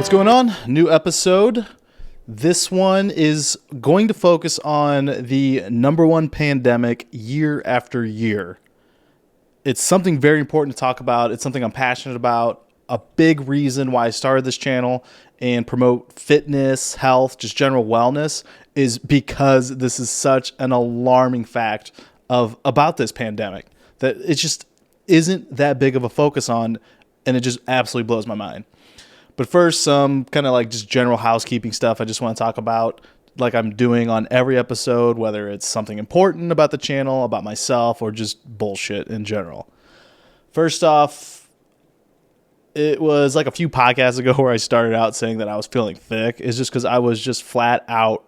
What's going on? New episode. This one is going to focus on the number one pandemic year after year. It's something very important to talk about. It's something I'm passionate about. A big reason why I started this channel and promote fitness, health, just general wellness is because this is such an alarming fact about this pandemic that it just isn't that big of a focus on, and it just absolutely blows my mind. But first, some kind of like just general housekeeping stuff I just want to talk about, like I'm doing on every episode, whether it's something important about the channel, about myself, or just bullshit in general. First off, it was like a few podcasts ago where I started out saying that I was feeling thick. It's just because I was just flat out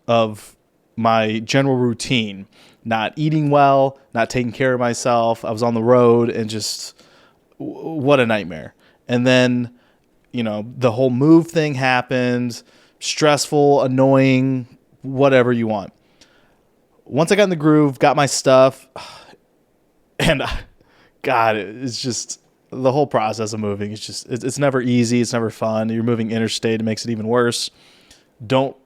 of my general routine, not eating well, not taking care of myself. I was on the road and just what a nightmare. And then, the whole move thing happened, stressful, annoying, whatever you want. Once I got in the groove, got my stuff, and God, it's just the whole process of moving. It's never easy. It's never fun. You're moving interstate. It makes it even worse. Don't,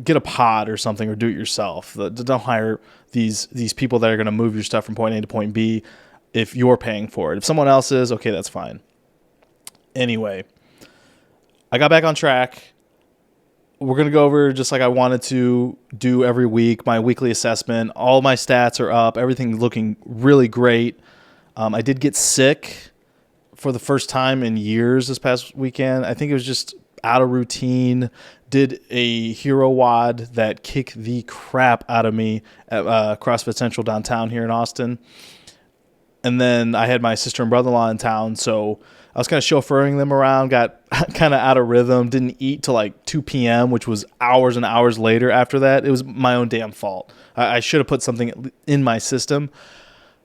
get a pod or something or do it yourself. Don't hire these people that are going to move your stuff from point A to point B if you're paying for it. If someone else is, okay, that's fine. Anyway, I got back on track. We're going to go over, just like I wanted to do every week, my weekly assessment. All my stats are up. Everything's looking really great. I did get sick for the first time in years this past weekend. I think it was just out of routine. Did a hero wad that kicked the crap out of me at CrossFit Central downtown here in Austin. And then I had my sister and brother-in-law in town, so I was kind of chauffeuring them around, got kind of out of rhythm, didn't eat till like 2 p.m., which was hours and hours later after that. It was my own damn fault. I should have put something in my system.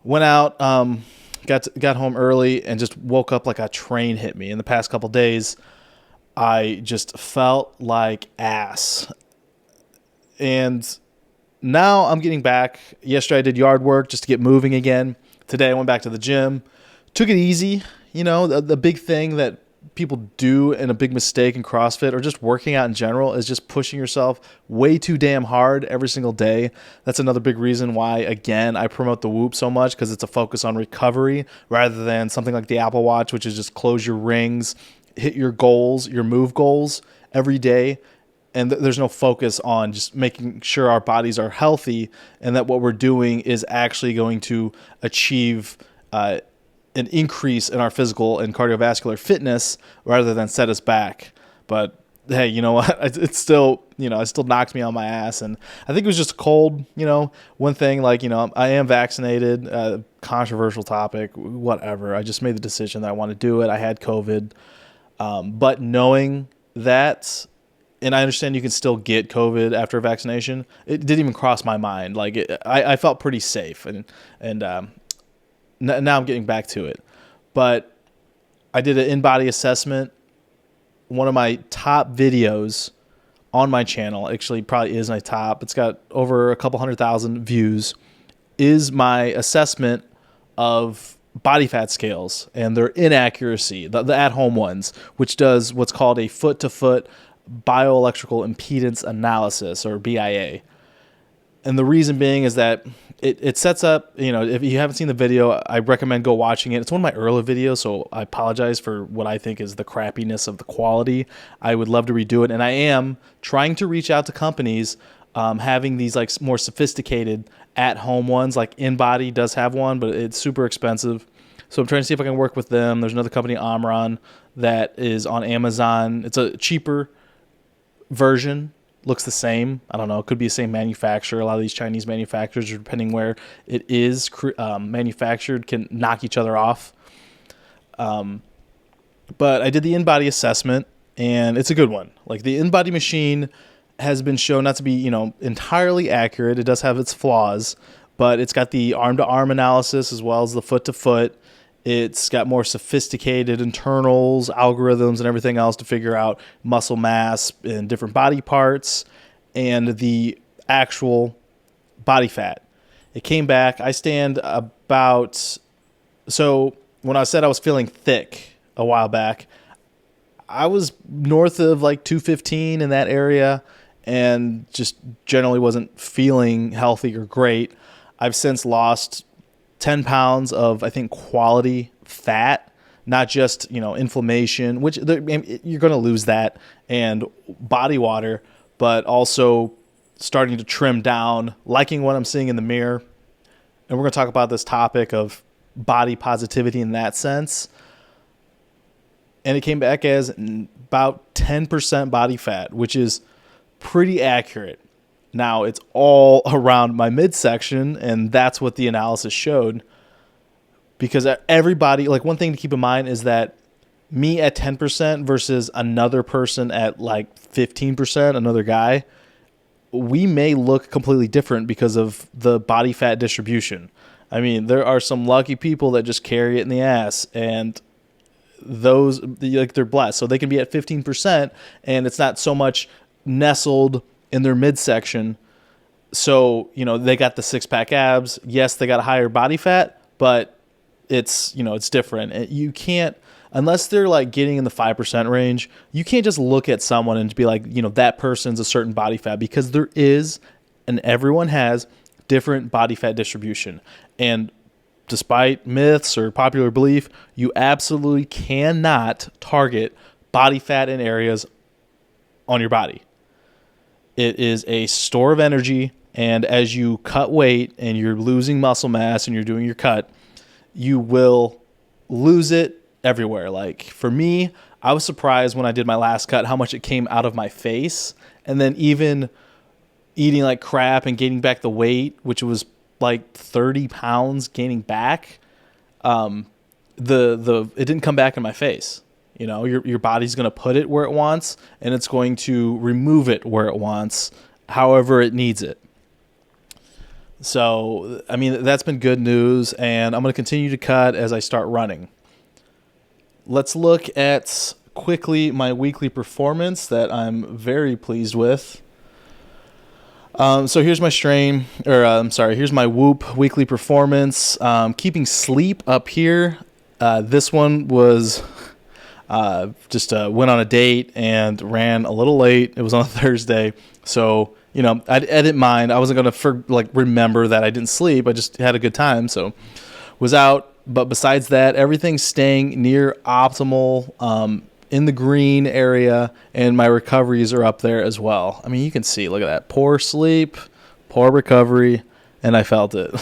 Went out, got home early, and just woke up like a train hit me. In the past couple days, I just felt like ass. And now I'm getting back. Yesterday I did yard work just to get moving again. Today I went back to the gym, took it easy. The big thing that people do and a big mistake in CrossFit or just working out in general is just pushing yourself way too damn hard every single day. That's another big reason why, again, I promote the Whoop so much, because it's a focus on recovery rather than something like the Apple Watch, which is just close your rings, hit your goals, your move goals every day. And there's no focus on just making sure our bodies are healthy and that what we're doing is actually going to achieve an increase in our physical and cardiovascular fitness rather than set us back. But hey, you know what? It's still, it still knocks me on my ass. And I think it was just a cold, one thing, like, I am vaccinated, controversial topic, whatever. I just made the decision that I want to do it. I had COVID. But knowing that, and I understand you can still get COVID after a vaccination, it didn't even cross my mind. Like I felt pretty safe, and now I'm getting back to it. But I did an in-body assessment. One of my top videos on my channel, actually probably is my top. It's got over a couple 100,000 views. Is my assessment of body fat scales and their inaccuracy, the at-home ones, which does what's called a foot-to-foot bioelectrical impedance analysis, or BIA. And the reason being is that it sets up, if you haven't seen the video, I recommend go watching it. It's one of my early videos, so I apologize for what I think is the crappiness of the quality. I would love to redo it. And I am trying to reach out to companies having these like more sophisticated at-home ones. Like InBody does have one, but it's super expensive. So I'm trying to see if I can work with them. There's another company, Omron, that is on Amazon. It's a cheaper version, looks the same. I don't know. It could be the same manufacturer. A lot of these Chinese manufacturers, depending where it is manufactured, can knock each other off. But I did the InBody assessment, and it's a good one. Like, the InBody machine has been shown not to be, entirely accurate. It does have its flaws, but it's got the arm-to-arm analysis as well as the foot-to-foot. It's got more sophisticated internals, algorithms, and everything else to figure out muscle mass in different body parts and the actual body fat. It came back. I stand about, so when I said I was feeling thick a while back, I was north of like 215 in that area and just generally wasn't feeling healthy or great. I've since lost 10 pounds of, I think, quality fat, not just, inflammation, which you're going to lose that, and body water, but also starting to trim down, liking what I'm seeing in the mirror. And we're going to talk about this topic of body positivity in that sense. And it came back as about 10% body fat, which is pretty accurate. Now, it's all around my midsection, and that's what the analysis showed. Because everybody, like, one thing to keep in mind is that me at 10% versus another person at like 15%, another guy, we may look completely different because of the body fat distribution. I mean, there are some lucky people that just carry it in the ass, and those, like, they're blessed. So they can be at 15% and it's not so much nestled in their midsection. So, they got the 6-pack abs. Yes, they got a higher body fat, but it's, it's different. You can't, unless they're like getting in the 5% range, you can't just look at someone and be like, that person's a certain body fat, because there is, and everyone has, different body fat distribution. And despite myths or popular belief, you absolutely cannot target body fat in areas on your body. It is a store of energy, and as you cut weight and you're losing muscle mass and you're doing your cut, you will lose it everywhere. Like, for me, I was surprised when I did my last cut how much it came out of my face, and then even eating like crap and gaining back the weight, which was like 30 pounds gaining back. It didn't come back in my face. Your body's going to put it where it wants, and it's going to remove it where it wants, however it needs it. So, I mean, that's been good news, and I'm going to continue to cut as I start running. Let's look at quickly my weekly performance that I'm very pleased with. So here's my here's my Whoop weekly performance. Keeping sleep up here. This one was just went on a date and ran a little late. It was on a Thursday. So, I didn't mind. I wasn't going to remember that I didn't sleep. I just had a good time. So was out. But besides that, everything's staying near optimal, in the green area, and my recoveries are up there as well. I mean, you can see, look at that. Poor sleep, poor recovery, and I felt it.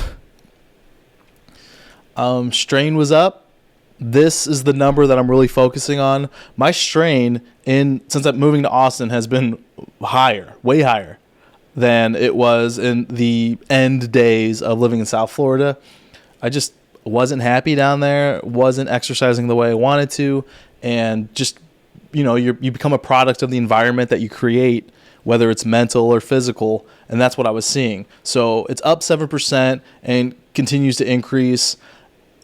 Strain was up. This is the number that I'm really focusing on. My strain since I'm moving to Austin has been higher, way higher than it was in the end days of living in South Florida. I just wasn't happy down there, wasn't exercising the way I wanted to, and just, you become a product of the environment that you create, whether it's mental or physical, and that's what I was seeing. So it's up 7% and continues to increase.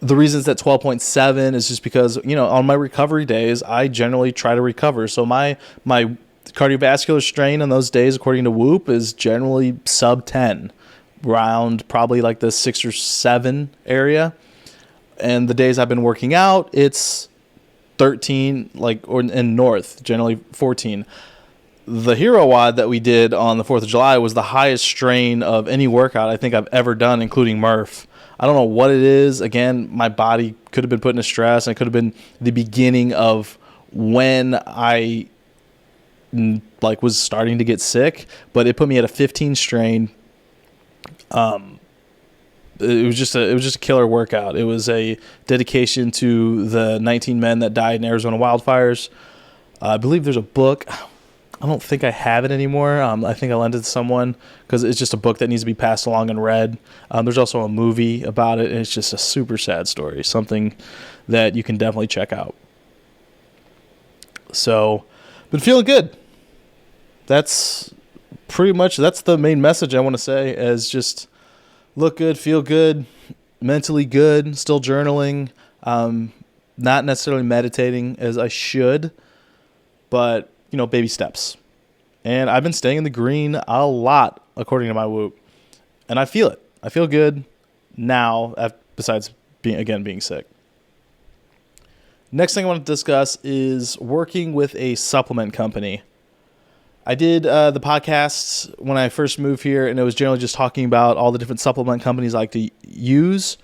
The reason it's at 12.7 is just because, on my recovery days, I generally try to recover. So my cardiovascular strain on those days, according to Whoop, is generally sub 10, around probably like the 6 or 7 area. And the days I've been working out, it's 13, or in north, generally 14. The Hero WOD that we did on the 4th of July was the highest strain of any workout I think I've ever done, including Murph. I don't know what it is. Again, my body could have been put into stress, and it could have been the beginning of when I was starting to get sick, but it put me at a 15 strain. It was just a killer workout. It was a dedication to the 19 men that died in Arizona wildfires. I believe there's a book. I don't think I have it anymore. I think I lent it to someone because it's just a book that needs to be passed along and read. There's also a movie about it, and it's just a super sad story, something that you can definitely check out. So, been feeling good. That's the main message I want to say, as just look good, feel good, mentally good, still journaling, not necessarily meditating as I should, but, baby steps. And I've been staying in the green a lot, according to my Whoop. And I feel it. I feel good now, besides being sick. Next thing I want to discuss is working with a supplement company. I did the podcast when I first moved here, and it was generally just talking about all the different supplement companies I like to use.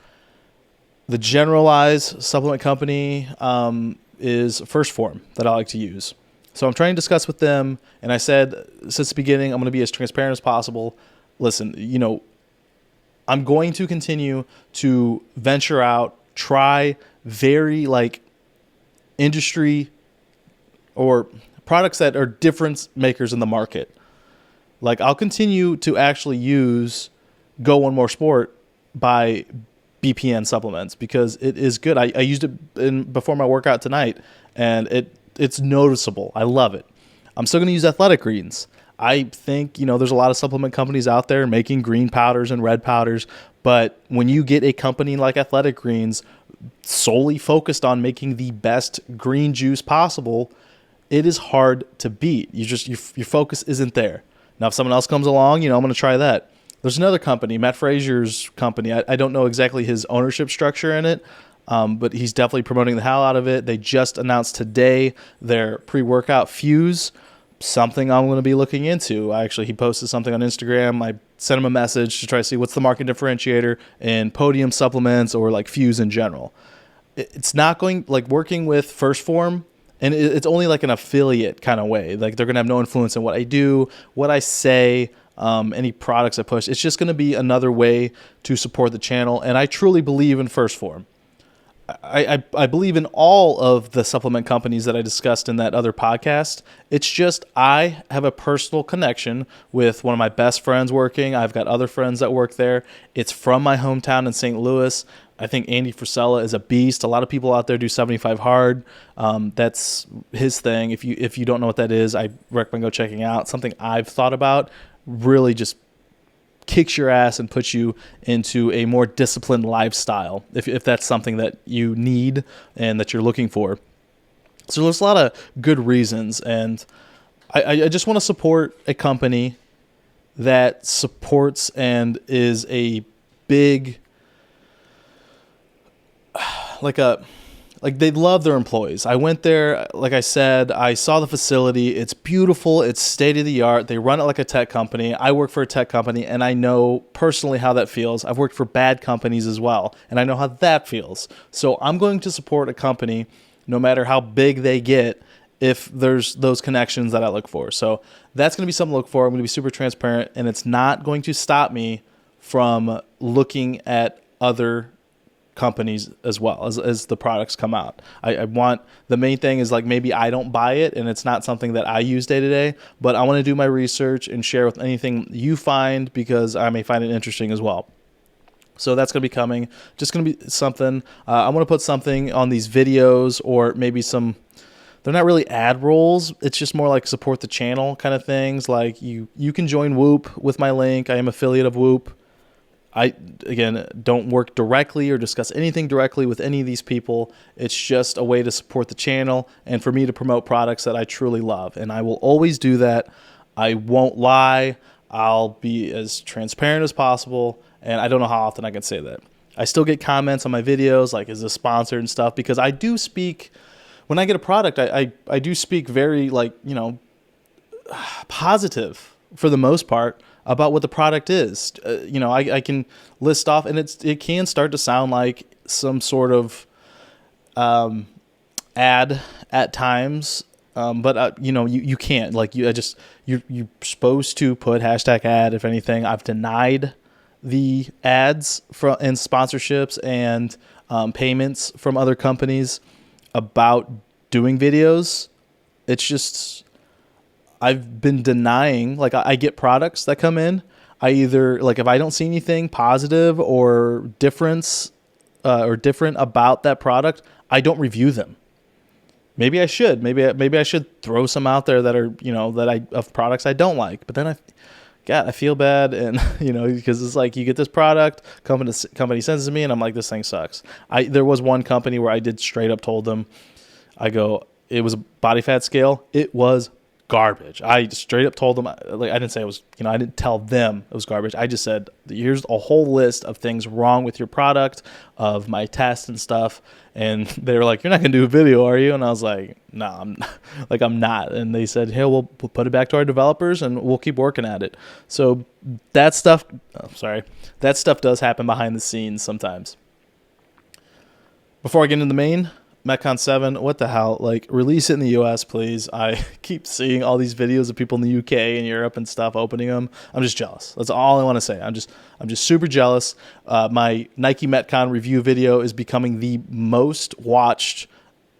The generalized supplement company is First Form that I like to use. So I'm trying to discuss with them, and I said since the beginning I'm going to be as transparent as possible. Listen, I'm going to continue to venture out, try very industry or products that are difference makers in the market. Like I'll continue to actually use Go One More Sport by BPN supplements because it is good. I used it before my workout tonight, and it's noticeable. I love it. I'm still going to use Athletic Greens. I think, there's a lot of supplement companies out there making green powders and red powders, but when you get a company like Athletic Greens solely focused on making the best green juice possible, it is hard to beat. Your focus isn't there. Now, if someone else comes along, I'm going to try that. There's another company, Matt Frazier's company. I don't know exactly his ownership structure in it, but he's definitely promoting the hell out of it. They just announced today their pre-workout Fuse, something I'm going to be looking into. He posted something on Instagram. I sent him a message to try to see what's the market differentiator in Podium supplements or Fuse in general. It's not going working with First Form. And it's only an affiliate kind of way. They're going to have no influence in what I do, what I say, any products I push. It's just going to be another way to support the channel. And I truly believe in First Form. I believe in all of the supplement companies that I discussed in that other podcast. It's just I have a personal connection with one of my best friends working. I've got other friends that work there. It's from my hometown in St. Louis. I think Andy Frisella is a beast. A lot of people out there do 75 hard. That's his thing. If you don't know what that is, I recommend go checking out. Something I've thought about. Really just kicks your ass and puts you into a more disciplined lifestyle if that's something that you need and that you're looking for. So there's a lot of good reasons, and I just want to support a company that supports and is a big they love their employees. I went there, like I said, I saw the facility. It's beautiful. It's state of the art. They run it like a tech company. I work for a tech company, and I know personally how that feels. I've worked for bad companies as well, and I know how that feels. So I'm going to support a company no matter how big they get if there's those connections that I look for. So that's going to be something to look for. I'm going to be super transparent, and it's not going to stop me from looking at other companies as well as the products come out. I want, the main thing is maybe I don't buy it and it's not something that I use day to day, but I want to do my research and share with anything you find because I may find it interesting as well. So that's going to be coming. Just going to be something. I want to put something on these videos or maybe some, they're not really ad rolls. It's just more support the channel kind of things. You can join Whoop with my link. I am affiliate of Whoop. I, again, don't work directly or discuss anything directly with any of these people. It's just a way to support the channel and for me to promote products that I truly love. And I will always do that. I won't lie. I'll be as transparent as possible. And I don't know how often I can say that. I still get comments on my videos, is this sponsored and stuff, because I do speak, when I get a product, I do speak very, positive for the most part about what the product is. I can list off, and it can start to sound like some sort of ad at times, but you can't. You're supposed to put hashtag ad. If anything, I've denied the ads and sponsorships and payments from other companies about doing videos. It's just, I've been denying, I get products that come in. I either, if I don't see anything positive or different about that product, I don't review them. Maybe I should. Maybe I should throw some out there that are, of products I don't like. But then I feel bad, and because it's you get this product, company sends it to me, and I'm like, this thing sucks. There was one company where I did straight up told them, it was a body fat scale. It was garbage. I straight up told them, like, I didn't say it was, I didn't tell them it was garbage. I just said, here's a whole list of things wrong with your product, of my test and stuff. And they were like, you're not going to do a video, are you? And I was like, no, I'm not. And they said, hey, we'll put it back to our developers and we'll keep working at it. So that stuff does happen behind the scenes sometimes. Before I get into the main, Metcon 7, what the hell? Like, release it in the US, please. I keep seeing all these videos of people in the UK and Europe and stuff opening them. I'm just jealous. That's all I want to say. I'm just super jealous. My Nike Metcon review video is becoming the most watched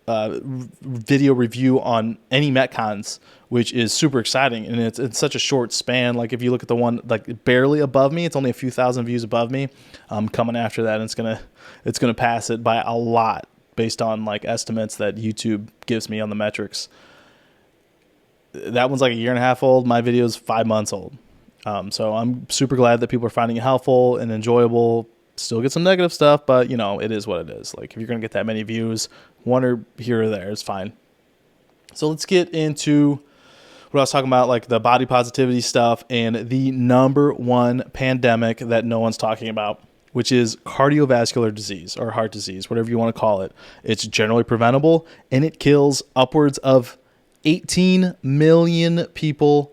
video review on any Metcons, which is super exciting. And it's such a short span. Like, if you look at the one like barely above me, it's only a few thousand views above me. I'm coming after that, and it's gonna pass it by a lot, based on like estimates that YouTube gives me on the metrics. That one's like a year and a half old. My video is 5 months old. So I'm super glad that people are finding it helpful and enjoyable. Still get some negative stuff, but it is what it is. Like, if you're going to get that many views, one or here or there, it's fine. So let's get into what I was talking about, like the body positivity stuff and the number one pandemic that no one's talking about, which is cardiovascular disease or heart disease, whatever you want to call it. It's generally preventable, and it kills upwards of 18 million people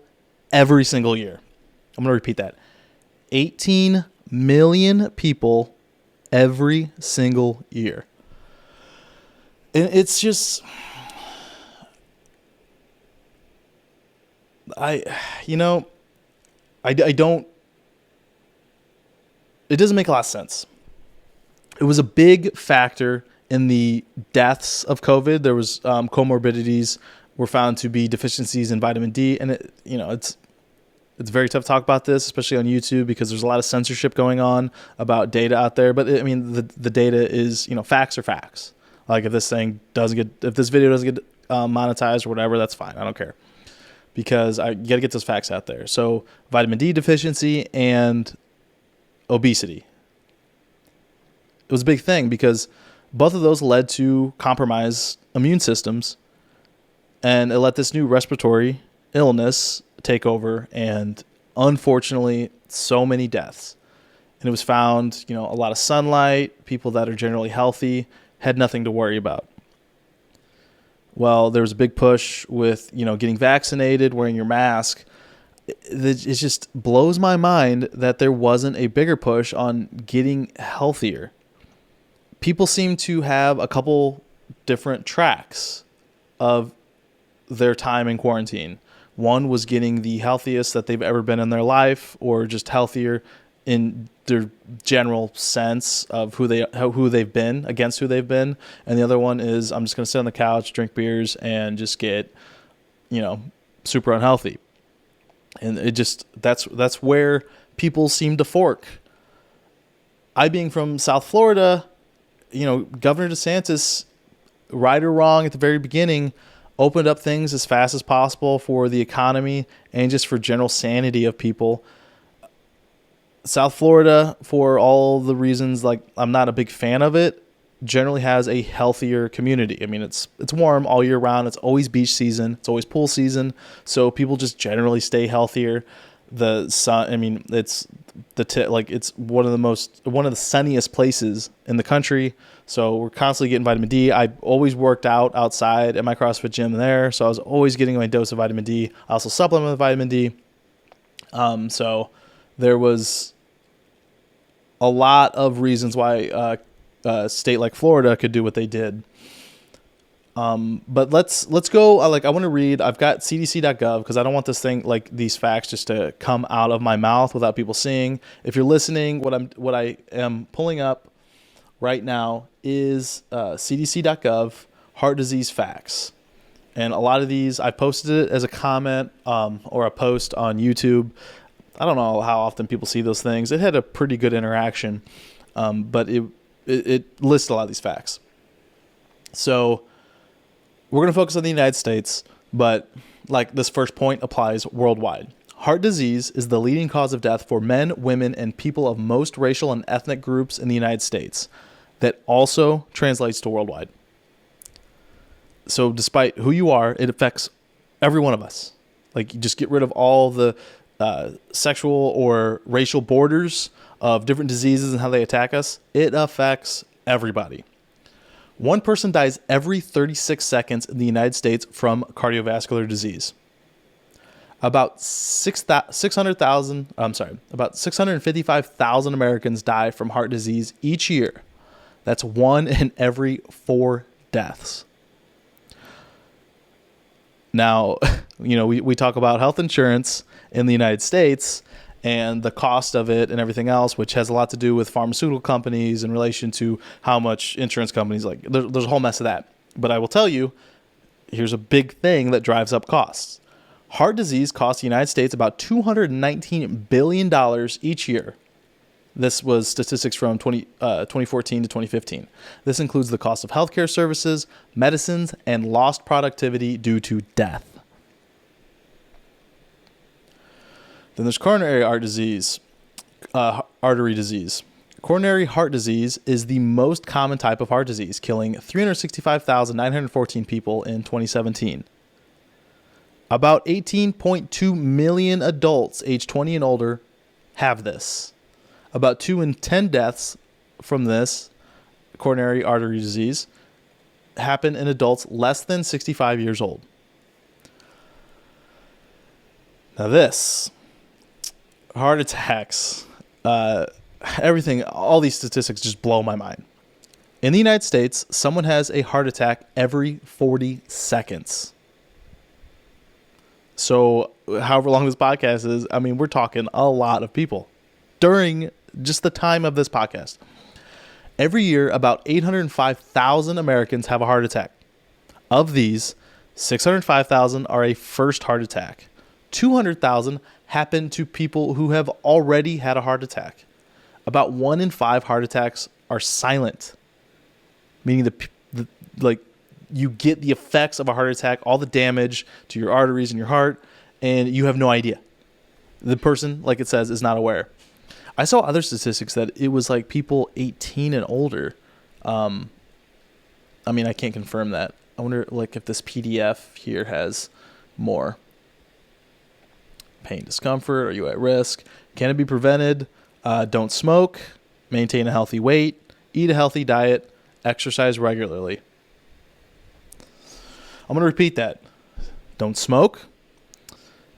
every single year. I'm going to repeat that. 18 million people every single year. And it's just, I don't, it doesn't make a lot of sense. It was a big factor in the deaths of COVID. There was comorbidities were found to be deficiencies in vitamin D, and it's very tough to talk about this, especially on YouTube, because there's a lot of censorship going on about data out there. But the data is, facts are facts. Like, if this video doesn't get monetized or whatever, that's fine. I don't care, because you got to get those facts out there. So vitamin D deficiency and obesity. It was a big thing because both of those led to compromised immune systems, and it let this new respiratory illness take over, and unfortunately, so many deaths. And it was found, a lot of sunlight, people that are generally healthy had nothing to worry about. Well, there was a big push with, getting vaccinated, wearing your mask. It just blows my mind that there wasn't a bigger push on getting healthier. People seem to have a couple different tracks of their time in quarantine. One was getting the healthiest that they've ever been in their life, or just healthier in their general sense of who they've been, against who they've been. And the other one is, I'm just going to sit on the couch, drink beers, and just get, super unhealthy. And it just, that's where people seem to fork. I, being from South Florida, Governor DeSantis, right or wrong at the very beginning, opened up things as fast as possible for the economy and just for general sanity of people. South Florida, for all the reasons, like, I'm not a big fan of it, generally has a healthier community. I mean, it's warm all year round. It's always beach season. It's always pool season. So people just generally stay healthier. The sun, it's it's one of the sunniest places in the country. So we're constantly getting vitamin D. I always worked out outside at my CrossFit gym there, so I was always getting my dose of vitamin D. I also supplement with vitamin D. So there was a lot of reasons why a state like Florida could do what they did. But let's go. I want to read. I've got cdc.gov because I don't want this thing, like these facts, just to come out of my mouth without people seeing. If you're listening, what I am pulling up right now is cdc.gov heart disease facts. And a lot of these, I posted it as a comment or a post on YouTube. I don't know how often people see those things. It had a pretty good interaction, but it lists a lot of these facts. So we're going to focus on the United States, but like this first point applies worldwide. Heart disease is the leading cause of death for men, women, and people of most racial and ethnic groups in the United States. That also translates to worldwide. So despite who you are, it affects every one of us. Like, you just get rid of all the sexual or racial borders of different diseases and how they attack us. It affects everybody. One person dies every 36 seconds in the United States from cardiovascular disease. About 655,000 Americans die from heart disease each year. That's 1 in every 4 deaths. Now, we talk about health insurance in the United States and the cost of it and everything else, which has a lot to do with pharmaceutical companies in relation to how much insurance companies, like, there's a whole mess of that. But I will tell you, here's a big thing that drives up costs. Heart disease costs the United States about $219 billion each year. This was statistics from 2014 to 2015. This includes the cost of healthcare services, medicines, and lost productivity due to death. Then there's coronary artery disease. Coronary heart disease is the most common type of heart disease, killing 365,914 people in 2017. About 18.2 million adults aged 20 and older have this. About 2 in 10 deaths from this coronary artery disease happen in adults less than 65 years old. Now this, heart attacks, everything, all these statistics just blow my mind. In the United States, someone has a heart attack every 40 seconds. So however long this podcast is, I mean, we're talking a lot of people during just the time of this podcast. Every year, about 805,000 Americans have a heart attack. Of these, 605,000 are a first heart attack. 200,000 happen to people who have already had a heart attack. About 1 in 5 heart attacks are silent, meaning you get the effects of a heart attack, all the damage to your arteries and your heart, and you have no idea. The person, like it says, is not aware. I saw other statistics that it was like people 18 and older. I mean, I can't confirm that. I wonder, like, if this PDF here has more. Pain, discomfort. Are you at risk? Can it be prevented? Don't smoke. Maintain a healthy weight. Eat a healthy diet. Exercise regularly. I'm going to repeat that. Don't smoke.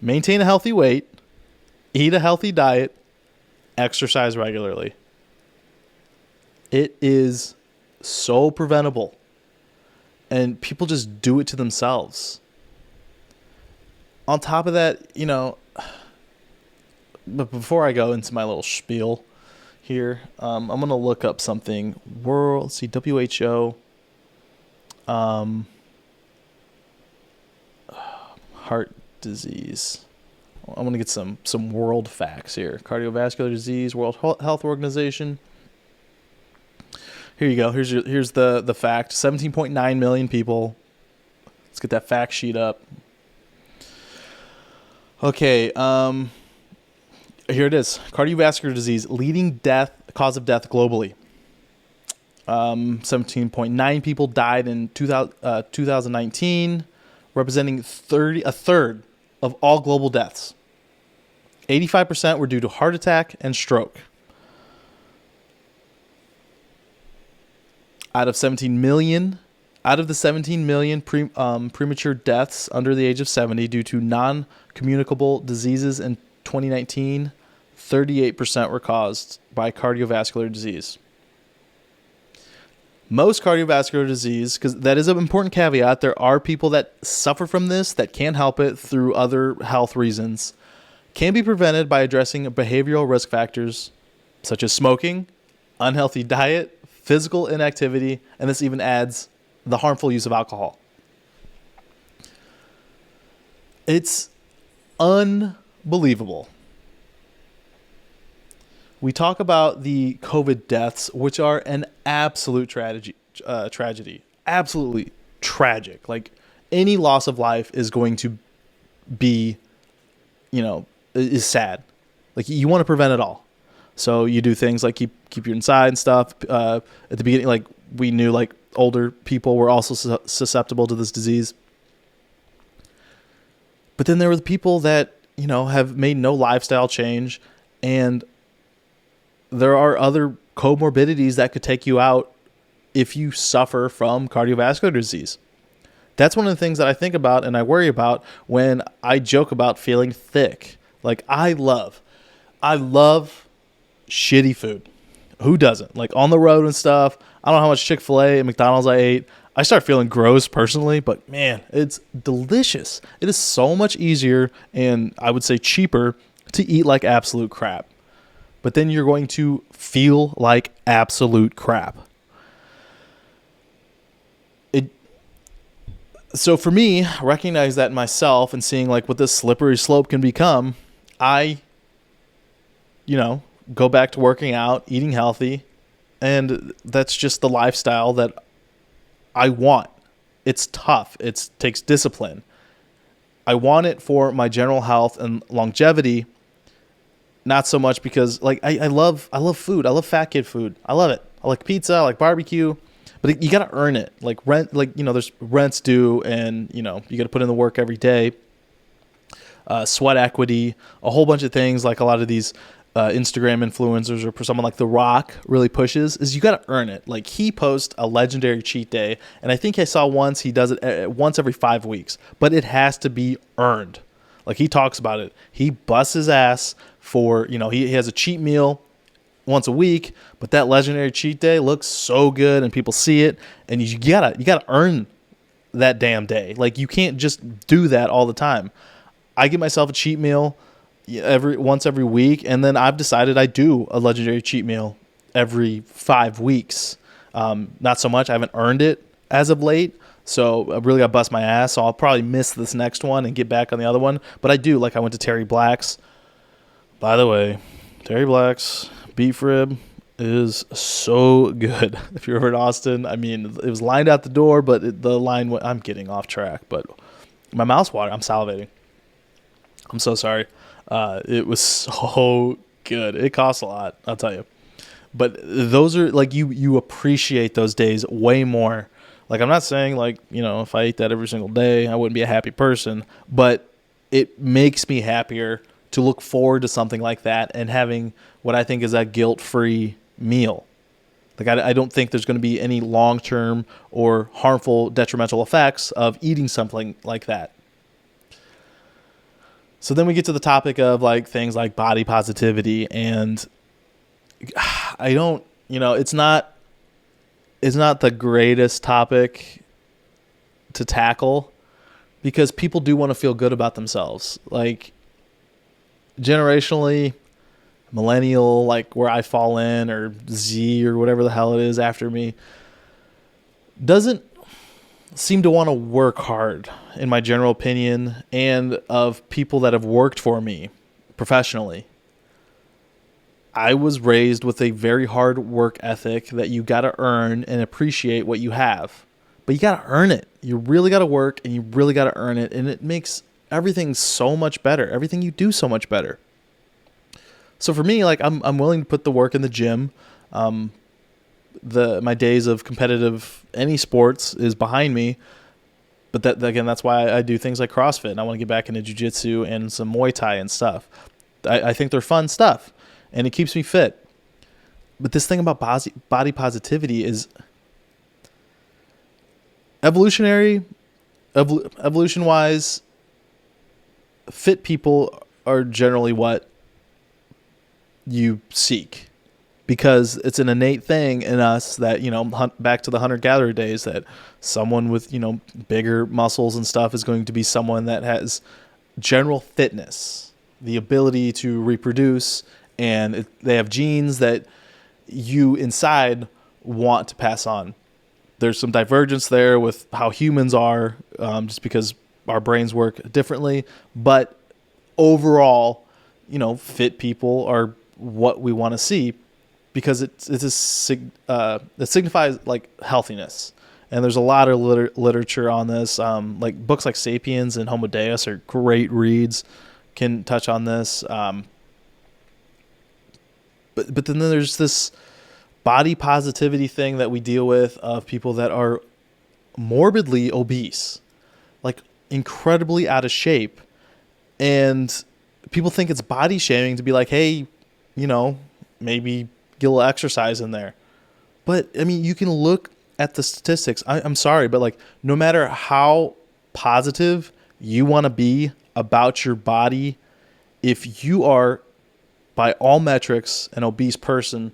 Maintain a healthy weight. Eat a healthy diet. Exercise regularly. It is so preventable. And people just do it to themselves. On top of that, but before I go into my little spiel here, I'm going to look up something. WHO. Heart disease. I'm going to get some world facts here. Cardiovascular disease, World Health Organization. Here you go. Here's the fact. 17.9 million people. Let's get that fact sheet up. Okay, here it is. Cardiovascular disease, leading cause of death globally. 17.9 people died in 2019, representing a third of all global deaths. 85% were due to heart attack and stroke. Out of the 17 million premature deaths under the age of 70 due to non-communicable diseases in 2019, 38% were caused by cardiovascular disease. Most cardiovascular disease, because that is an important caveat, there are people that suffer from this that can't help it through other health reasons, can be prevented by addressing behavioral risk factors such as smoking, unhealthy diet, physical inactivity, and this even adds the harmful use of alcohol. It's unbelievable. We talk about the COVID deaths, which are an absolute tragedy. Absolutely tragic. Like, any loss of life is going to be, is sad. Like, you want to prevent it all. So you do things like keep you inside and stuff. At the beginning, like, we knew, like, older people were also susceptible to this disease. But then there were the people that, have made no lifestyle change, and there are other comorbidities that could take you out if you suffer from cardiovascular disease. That's one of the things that I think about and I worry about when I joke about feeling thick. Like, I love shitty food. Who doesn't? Like, on the road and stuff. I don't know how much Chick-fil-A and McDonald's I ate. I start feeling gross personally, but man, it's delicious. It is so much easier and I would say cheaper to eat like absolute crap. But then you're going to feel like absolute crap. So for me, recognize that in myself and seeing like what this slippery slope can become, I, go back to working out, eating healthy, and that's just the lifestyle that I want. It's tough. It takes discipline. I want it for my general health and longevity, not so much because like I love food. I love fat kid food. I love it. I like pizza. I like barbecue. But you got to earn it. Like rent, there's rent's due, and you got to put in the work every day. Sweat equity, a whole bunch of things like a lot of these Instagram influencers or someone like The Rock really pushes is you got to earn it. Like he posts a legendary cheat day, and I think I saw once he does it once every 5 weeks, but it has to be earned. Like he talks about it. He busts his ass for, he has a cheat meal once a week, but that legendary cheat day looks so good and people see it, and you gotta earn that damn day. Like you can't just do that all the time. I give myself a cheat meal once every week, and then I've decided I do a legendary cheat meal every 5 weeks. Not so much. I haven't earned it as of late, so I really got to bust my ass. So I'll probably miss this next one and get back on the other one. But I do. Like I went to Terry Black's. By the way, Terry Black's beef rib is so good. If you're ever in Austin, I mean, it was lined out the door, but the line went, I'm getting off track, but my mouth's watering. I'm salivating. I'm so sorry. It was so good. It costs a lot, I'll tell you. But those are like, you appreciate those days way more. Like, I'm not saying like, if I ate that every single day, I wouldn't be a happy person, but it makes me happier to look forward to something like that and having what I think is a guilt-free meal. Like I don't think there's going to be any long-term or harmful detrimental effects of eating something like that. So then we get to the topic of like things like body positivity, and I don't, it's not the greatest topic to tackle because people do want to feel good about themselves. Like generationally, millennial, like where I fall in, or Z or whatever the hell it is after me, doesn't seem to want to work hard, in my general opinion, and of people that have worked for me professionally. I was raised with a very hard work ethic that you got to earn and appreciate what you have. But you got to earn it. You really got to work, and you really got to earn it, and it makes everything so much better. Everything you do so much better. So for me, like I'm willing to put the work in the gym. My days of competitive any sports is behind me, but that's why I do things like CrossFit, and I want to get back into jiu-jitsu and some Muay Thai and stuff. I think they're fun stuff, and it keeps me fit. But this thing about body positivity is evolution-wise, fit people are generally what you seek, because it's an innate thing in us that, back to the hunter-gatherer days, that someone with, bigger muscles and stuff is going to be someone that has general fitness, the ability to reproduce, and they have genes that you inside want to pass on. There's some divergence there with how humans are, just because our brains work differently, but overall, fit people are what we want to see, because it signifies like healthiness. And there's a lot of literature on this. Like books like Sapiens and Homo Deus are great reads, can touch on this. But then there's this body positivity thing that we deal with of people that are morbidly obese, like incredibly out of shape, And people think it's body shaming to be like, hey, maybe get a little exercise in there. But I mean, you can look at the statistics. I'm sorry, but like, no matter how positive you want to be about your body, if you are by all metrics an obese person,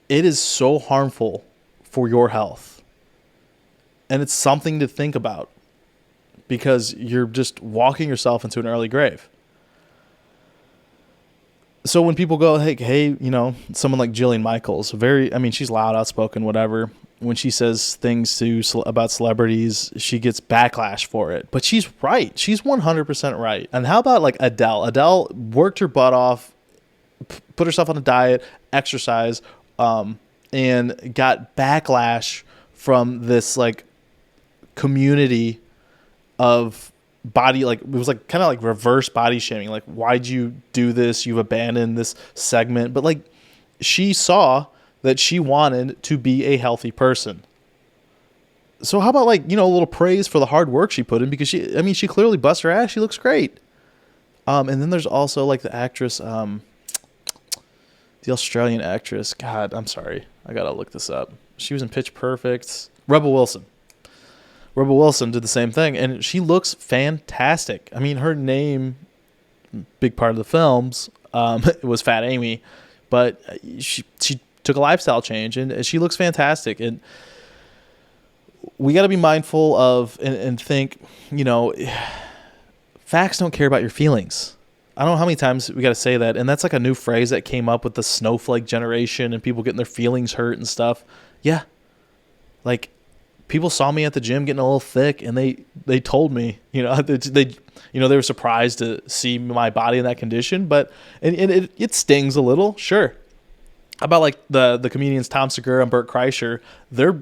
it is so harmful for your health. And it's something to think about, because you're just walking yourself into an early grave. So when people go, hey, someone like Jillian Michaels, she's loud, outspoken, whatever. When she says things about celebrities, she gets backlash for it. But she's right. She's 100% right. And how about like Adele? Adele worked her butt off, put herself on a diet, exercise, and got backlash from this like community of body, like it was like kind of like reverse body shaming. Like, why'd you do this? You've abandoned this segment. But like, she saw that she wanted to be a healthy person. So how about like, a little praise for the hard work she put in, because she clearly busts her ass. She looks great. And then there's also like the actress, the Australian actress. God, I'm sorry. I got to look this up. She was in Pitch Perfect. Rebel Wilson. Rebel Wilson did the same thing, and she looks fantastic. I mean, her name, big part of the films, it was Fat Amy, but she took a lifestyle change, and she looks fantastic. And we got to be mindful of and think, facts don't care about your feelings. I don't know how many times we got to say that, and that's like a new phrase that came up with the snowflake generation and people getting their feelings hurt and stuff. Yeah, like, people saw me at the gym getting a little thick, and they told me, they were surprised to see my body in that condition, but and it stings a little, sure. How about like the comedians Tom Segura and Bert Kreischer? Their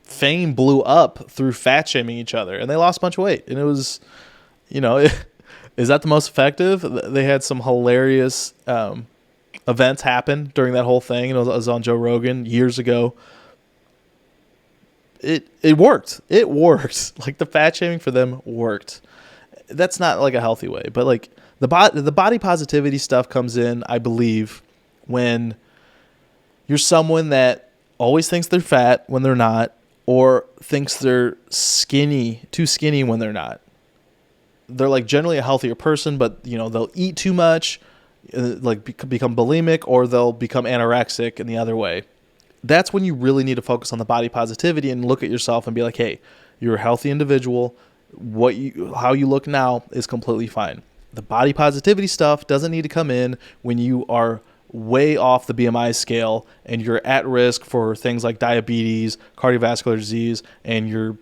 fame blew up through fat shaming each other, and they lost a bunch of weight. And it was, is that the most effective? They had some hilarious events happen during that whole thing, and it was on Joe Rogan years ago. It worked. It worked. Like, the fat shaming for them worked. That's not like a healthy way, but like the body positivity stuff comes in, I believe, when you're someone that always thinks they're fat when they're not, or thinks they're too skinny when they're not. They're like generally a healthier person, but they'll eat too much, like become bulimic, or they'll become anorexic in the other way. That's when you really need to focus on the body positivity and look at yourself and be like, hey, you're a healthy individual. How you look now is completely fine. The body positivity stuff doesn't need to come in when you are way off the BMI scale and you're at risk for things like diabetes, cardiovascular disease, and you're,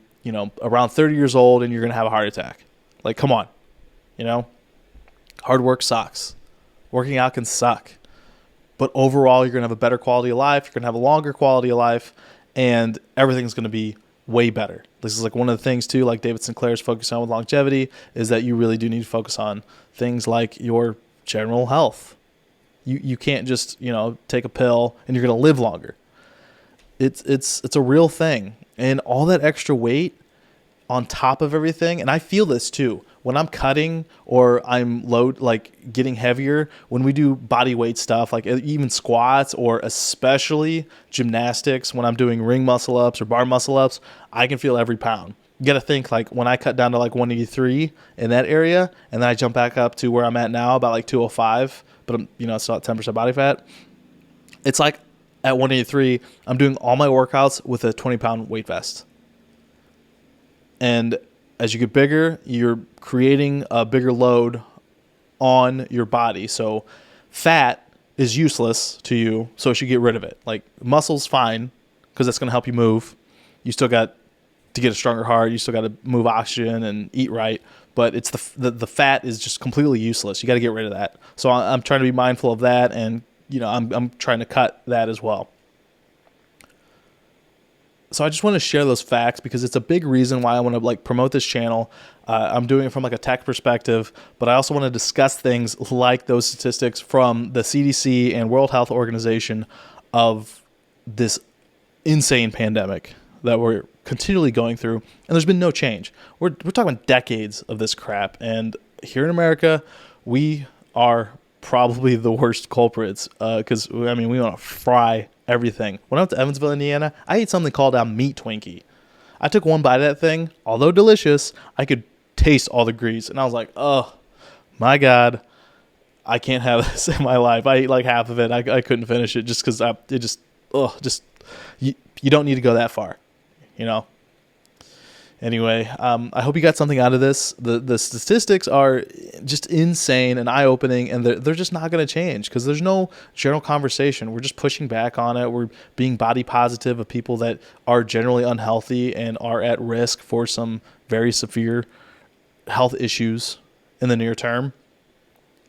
around 30 years old and you're going to have a heart attack. Like, come on, hard work sucks. Working out can suck. But overall, you're going to have a better quality of life. You're going to have a longer quality of life, and everything's going to be way better. This is like one of the things too, like David Sinclair is focused on with longevity, is that you really do need to focus on things like your general health. You can't just, take a pill and you're going to live longer. It's a real thing. And all that extra weight on top of everything, and I feel this too, when I'm cutting or I'm getting heavier, when we do body weight stuff, like even squats or especially gymnastics, when I'm doing ring muscle ups or bar muscle ups, I can feel every pound. You got to think, like, when I cut down to like 183 in that area, and then I jump back up to where I'm at now, about like 205, but I'm, still at 10% body fat. It's like at 183, I'm doing all my workouts with a 20-pound weight vest. And as you get bigger, you're creating a bigger load on your body. So fat is useless to you, so you should get rid of it. Like, muscle's fine because that's going to help you move. You still got to get a stronger heart. You still got to move oxygen and eat right. But it's the fat is just completely useless. You got to get rid of that. So I'm trying to be mindful of that, and I'm trying to cut that as well. So I just want to share those facts because it's a big reason why I want to promote this channel. I'm doing it from a tech perspective, but I also want to discuss things like those statistics from the CDC and World Health Organization of this insane pandemic that we're continually going through, and there's been no change. We're talking decades of this crap, and here in America, we are probably the worst culprits because, I mean, we want to fry everything. When I went to Evansville, Indiana, I ate something called a meat Twinkie. I took one bite of that thing. Although delicious, I could taste all the grease. And I was like, oh, my God, I can't have this in my life. I ate like half of it. I couldn't finish it just because you don't need to go that far, you know? Anyway, I hope you got something out of this. The statistics are just insane and eye-opening, and they're just not going to change because there's no general conversation. We're just pushing back on it. We're being body positive of people that are generally unhealthy and are at risk for some very severe health issues in the near term.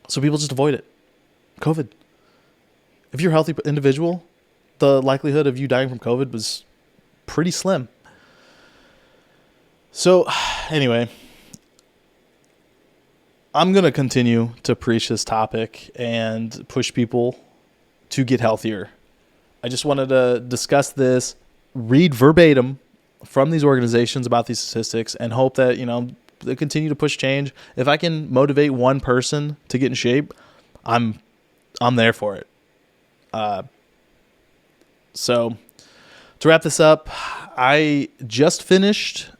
So people just avoid it. COVID. If you're a healthy individual, the likelihood of you dying from COVID was pretty slim. So, anyway, I'm going to continue to preach this topic and push people to get healthier. I just wanted to discuss this, read verbatim from these organizations about these statistics, and hope that, they continue to push change. If I can motivate one person to get in shape, I'm there for it. So, to wrap this up, I just finished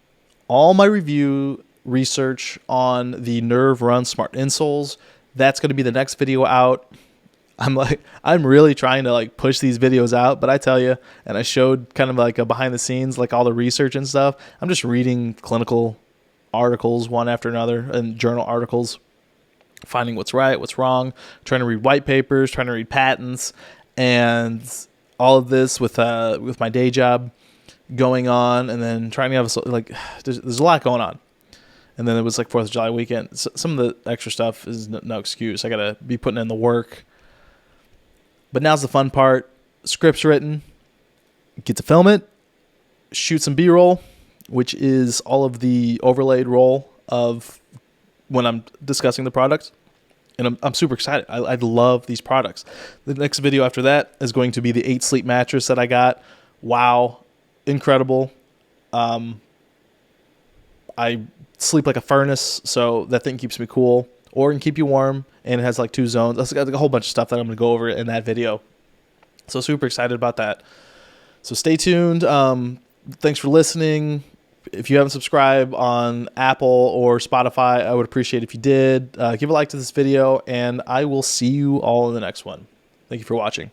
all my review research on the Nerve Run Smart insoles. That's going to be the next video out. I'm really trying to push these videos out, but I tell you, and I showed kind of like a behind the scenes, like all the research and stuff. I'm just reading clinical articles one after another and journal articles, finding what's right, what's wrong, trying to read white papers, trying to read patents, and all of this with my day job going on, and then trying to have there's a lot going on. And then it was 4th of July weekend. So some of the extra stuff is no excuse. I gotta be putting in the work. But now's the fun part. Script's written. Get to film it. Shoot some B-roll, which is all of the overlaid roll of when I'm discussing the product. And I'm super excited. I love these products. The next video after that is going to be the 8 Sleep mattress that I got. Wow. Incredible. I sleep like a furnace, so that thing keeps me cool, or it can keep you warm, and it has 2 zones. That's got a whole bunch of stuff that I'm going to go over in that video. So super excited about that. So stay tuned. Thanks for listening. If you haven't subscribed on Apple or Spotify, I would appreciate if you did. Give a like to this video, and I will see you all in the next one. Thank you for watching.